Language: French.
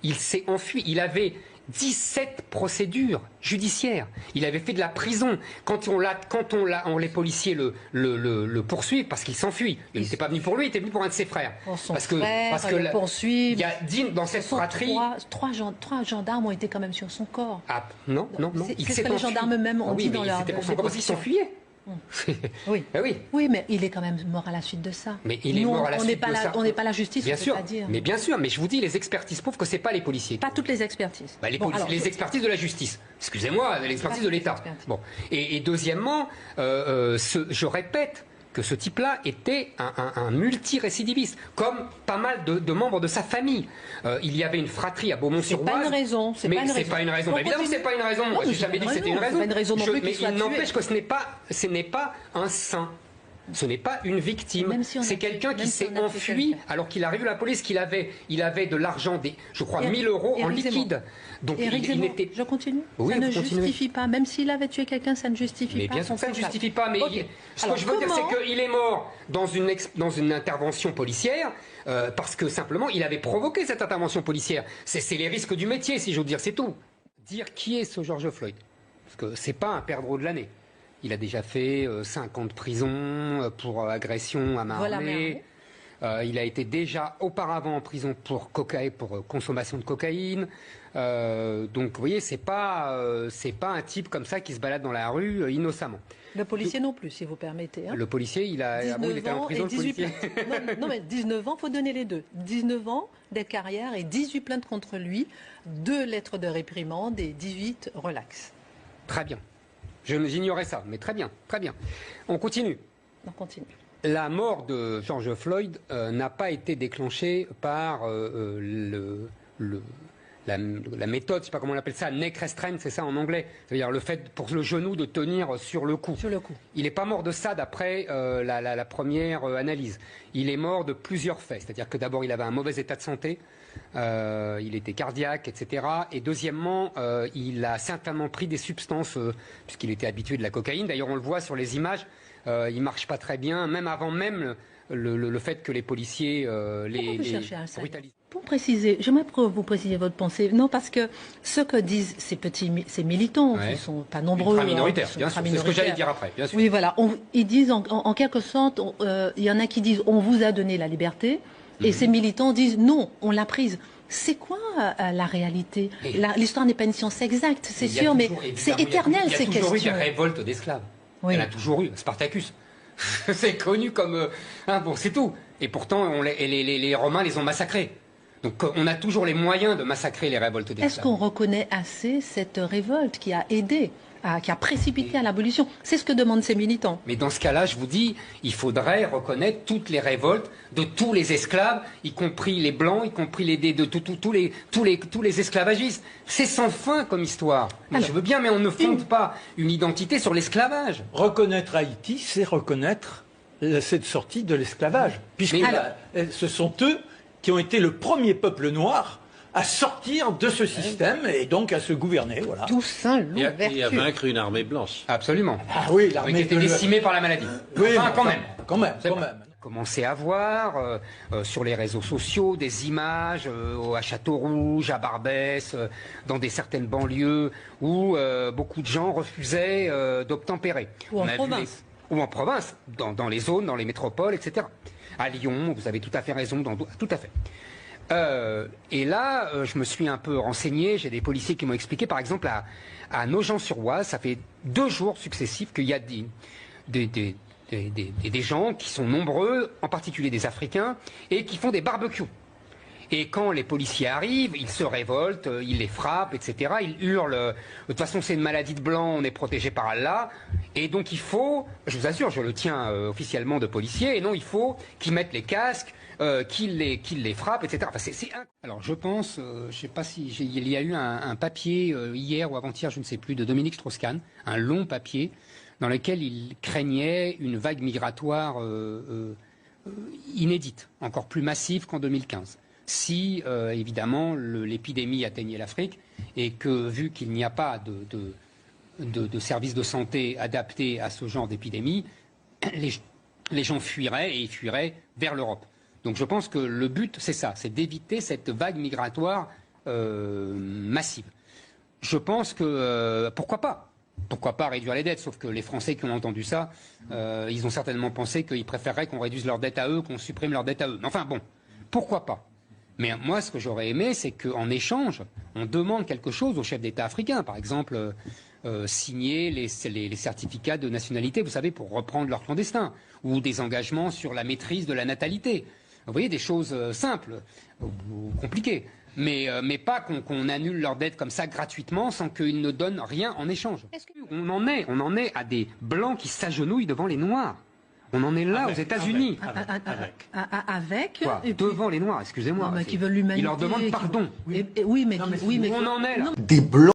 Il s'est enfui. Il avait 17 procédures judiciaires. Il avait fait de la prison. Quand les policiers le poursuivent parce qu'il s'enfuit. Il n'était pas venu pour lui, il était venu pour un de ses frères. Pour son frère, parce que le poursuivent. Il y a dans cette fratrie. Trois gendarmes ont été quand même sur son corps. Ah, non. C'est ce que les gendarmes eux-mêmes ont dit dans leur. C'était pour son corps parce qu'il s'enfuyait. Oui. Ah oui. Oui, mais il est quand même mort à la suite de ça. Mais il est mort à la suite de ça. On n'est pas la justice, bien sûr. Pas dire. Mais bien sûr, mais je vous dis, les expertises prouvent que c'est pas les policiers. Pas toutes les expertises. Bah, les expertises de la justice. Excusez-moi, l'expertise de l'État. Bon. Et deuxièmement, je répète que ce type-là était un multirécidiviste, comme pas mal de membres de sa famille. Il y avait une fratrie à Beaumont-sur-Oise. C'est pas une raison. C'est pas une raison. Évidemment, c'est pas une raison. Moi, j'ai jamais dit que c'était une raison. Mais il n'empêche que ce n'est pas un saint. Ce n'est pas une victime, c'est quelqu'un qui s'est enfui alors qu'il arrive à la police, il avait de l'argent, je crois 1000 euros en liquide. Donc je continue. Oui, ça ne justifie pas, même s'il avait tué quelqu'un, ça ne justifie pas. Mais bien sûr, ça ne justifie pas. Mais ce que je veux dire, c'est qu'il est mort dans une intervention policière parce que simplement il avait provoqué cette intervention policière. C'est les risques du métier, si j'ose dire, c'est tout. Dire qui est ce George Floyd, parce que c'est pas un perdreau de l'année. Il a déjà fait 5 ans de prison pour agression à main armée. Il a été déjà auparavant en prison pour consommation de cocaïne. Donc, vous voyez, c'est pas un type comme ça qui se balade dans la rue innocemment. Le policier non plus, si vous permettez. Hein. Le policier, il était en prison, le policier. Non, mais 19 ans, il faut donner les deux. 19 ans de carrière et 18 plaintes contre lui, 2 lettres de réprimande et 18 relax. Très bien. J'ignorais ça, mais très bien, très bien. On continue. On continue. La mort de George Floyd n'a pas été déclenchée par la méthode, je ne sais pas comment on appelle ça, neck restraint, c'est ça en anglais. C'est-à-dire le fait pour le genou de tenir sur le cou. Sur le cou. Il n'est pas mort de ça d'après la première analyse. Il est mort de plusieurs faits. C'est-à-dire que d'abord, il avait un mauvais état de santé. Il était cardiaque, etc. Et deuxièmement, il a certainement pris des substances, puisqu'il était habitué de la cocaïne. D'ailleurs, on le voit sur les images, il ne marche pas très bien, même avant le fait que les policiers les brutalisent. Pour préciser, j'aimerais que vous précisiez votre pensée. Non, parce que ce que disent ces militants, qui ne sont pas nombreux. Ultra minoritaires, bien sûr. C'est ce que j'allais dire après, bien sûr. Oui, voilà. Ils disent en quelque sorte, il y en a qui disent on vous a donné la liberté. Et ces militants disent non, on l'a prise. C'est quoi la réalité? L'histoire n'est pas une science exacte, c'est sûr, mais c'est éternel ces questions. Il y a toujours eu des révoltes d'esclaves. Oui. Il y en a toujours eu. Spartacus. C'est connu comme... bon, c'est tout. Et pourtant, les Romains les ont massacrés. Donc on a toujours les moyens de massacrer les révoltes d'esclaves. Est-ce qu'on reconnaît assez cette révolte qui a aidé, qui a précipité à l'abolition? C'est ce que demandent ces militants. Mais dans ce cas-là, je vous dis, il faudrait reconnaître toutes les révoltes de tous les esclaves, y compris les blancs, y compris tous les esclavagistes. C'est sans fin comme histoire. Mais je veux bien, mais on ne fonde pas une identité sur l'esclavage. Reconnaître Haïti, c'est reconnaître cette sortie de l'esclavage. Puisque ce sont eux qui ont été le premier peuple noir à sortir de ce système et donc à se gouverner. Voilà. Toussaint Louverture. Et à vaincre une armée blanche. Absolument. Ah oui, l'armée qui était décimée par la maladie. Oui, enfin, quand même. Commencé à voir sur les réseaux sociaux des images à Château-Rouge, à Barbès, dans certaines banlieues où beaucoup de gens refusaient d'obtempérer. Ou en province. Ou en province, dans les zones, dans les métropoles, etc. À Lyon, vous avez tout à fait raison, tout à fait. Et là, je me suis un peu renseigné, j'ai des policiers qui m'ont expliqué, par exemple, à Nogent-sur-Oise, ça fait 2 jours successifs qu'il y a des gens qui sont nombreux, en particulier des Africains, et qui font des barbecues. Et quand les policiers arrivent, ils se révoltent, ils les frappent, etc. Ils hurlent. De toute façon, c'est une maladie de blanc, on est protégé par Allah. Et donc il faut, je vous assure, je le tiens officiellement de policier, et non, il faut qu'ils mettent les casques, qu'ils les frappent, etc. Enfin, Alors je pense, je ne sais pas si il y a eu un papier hier ou avant-hier, je ne sais plus, de Dominique Strauss-Kahn, un long papier dans lequel il craignait une vague migratoire inédite, encore plus massive qu'en 2015. Si, évidemment, l'épidémie atteignait l'Afrique et que, vu qu'il n'y a pas de services de santé adaptés à ce genre d'épidémie, les gens fuiraient et ils fuiraient vers l'Europe. Donc je pense que le but, c'est ça, c'est d'éviter cette vague migratoire massive. Je pense que, pourquoi pas réduire les dettes, sauf que les Français qui ont entendu ça, ils ont certainement pensé qu'ils préféreraient qu'on réduise leurs dettes à eux, qu'on supprime leurs dettes à eux. Enfin bon, pourquoi pas? Mais moi, ce que j'aurais aimé, c'est qu'en échange, on demande quelque chose aux chefs d'État africains. Par exemple, signer les certificats de nationalité, vous savez, pour reprendre leurs clandestins. Ou des engagements sur la maîtrise de la natalité. Vous voyez, des choses simples ou compliquées. Mais pas qu'on annule leurs dettes comme ça gratuitement sans qu'ils ne donnent rien en échange. On en est à des Blancs qui s'agenouillent devant les Noirs. On en est là aux États-Unis. Avec devant les Noirs, excusez-moi. Qui veulent l'humanité. Ils leur demandent pardon. Oui, mais on en est là. Des Blancs